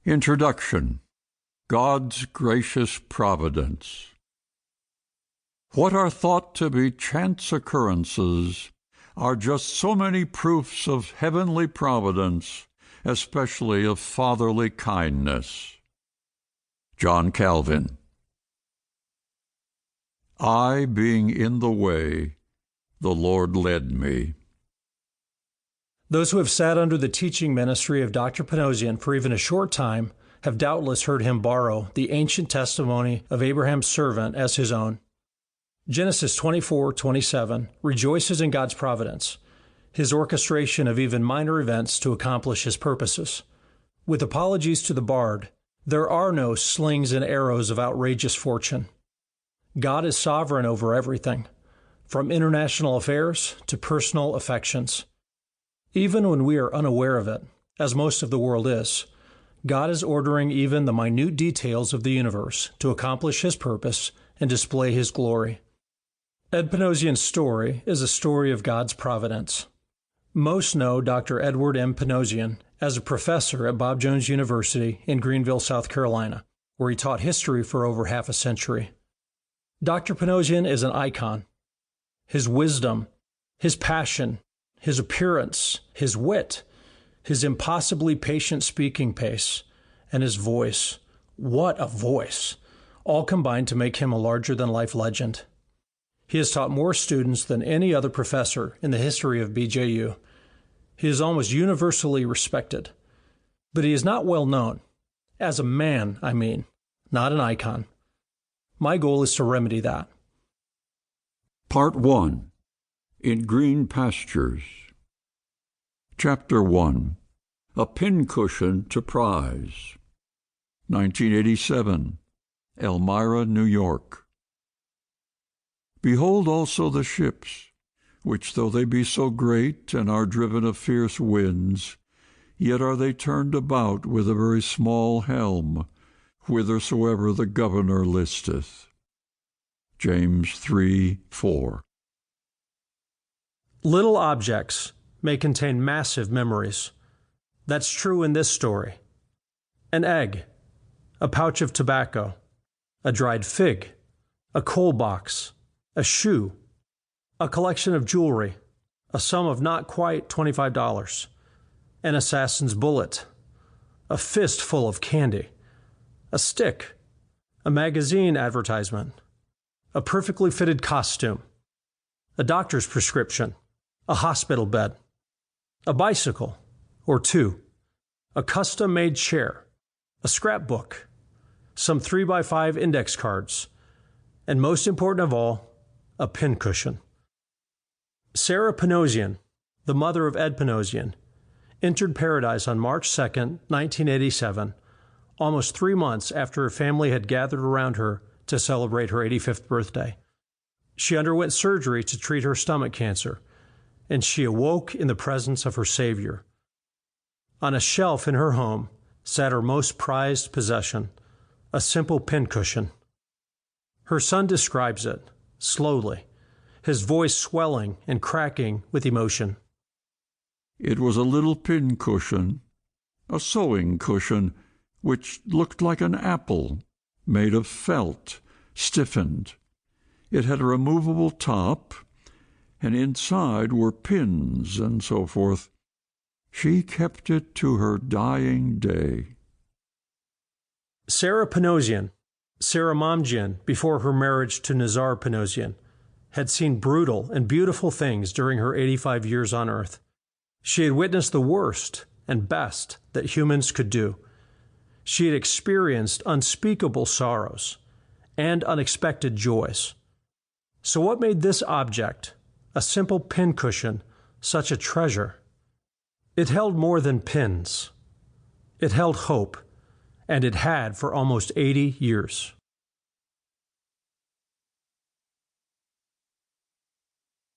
Introduction. God's Gracious Providence. What are thought to be chance occurrences are just so many proofs of heavenly providence, especially of fatherly kindness. John Calvin. I being in the way, the Lord led me. Those who have sat under the teaching ministry of Dr. Panosian for even a short time have doubtless heard him borrow the ancient testimony of Abraham's servant as his own. Genesis 24:27 rejoices in God's providence, his orchestration of even minor events to accomplish his purposes. With apologies to the bard, there are no slings and arrows of outrageous fortune. God is sovereign over everything, from international affairs to personal affections. Even when we are unaware of it, as most of the world is, God is ordering even the minute details of the universe to accomplish his purpose and display his glory. Ed Panosian's story is a story of God's providence. Most know Dr. Edward M. Panosian as a professor at Bob Jones University in Greenville, South Carolina, where he taught history for over half a century. Dr. Panosian is an icon. His wisdom, his passion, his appearance, his wit, his impossibly patient speaking pace, and his voice, what a voice, all combined to make him a larger-than-life legend. He has taught more students than any other professor in the history of BJU. He is almost universally respected, but he is not well known. As a man, I mean, not an icon. My goal is to remedy that. Part 1. In Green Pastures. Chapter 1. A Pincushion to Prize. 1987. Elmira, New York. Behold also the ships, which though they be so great and are driven of fierce winds, yet are they turned about with a very small helm, whithersoever the governor listeth. James 3:4. Little objects may contain massive memories. That's true in this story. An egg, a pouch of tobacco, a dried fig, a coal box, a shoe, a collection of jewelry, a sum of not quite $25, an assassin's bullet, a fist full of candy, a stick, a magazine advertisement, a perfectly fitted costume, a doctor's prescription, a hospital bed, a bicycle or two, a custom-made chair, a scrapbook, some 3x5 index cards, and most important of all, a pincushion. Sarah Panosian, the mother of Ed Panosian, entered paradise on March 2, 1987, almost 3 months after her family had gathered around her to celebrate her 85th birthday. She underwent surgery to treat her stomach cancer, and she awoke in the presence of her Savior. On a shelf in her home sat her most prized possession, a simple pincushion. Her son describes it, slowly, his voice swelling and cracking with emotion. It was a little pincushion, a sewing cushion, which looked like an apple, made of felt, stiffened. It had a removable top, and inside were pins and so forth. She kept it to her dying day. Sarah Panosian, Sarah Momjian, before her marriage to Nazar Panosian, had seen brutal and beautiful things during her 85 years on earth. She had witnessed the worst and best that humans could do. She had experienced unspeakable sorrows and unexpected joys. So what made this object, a simple pincushion, such a treasure? It held more than pins. It held hope, and it had for almost 80 years.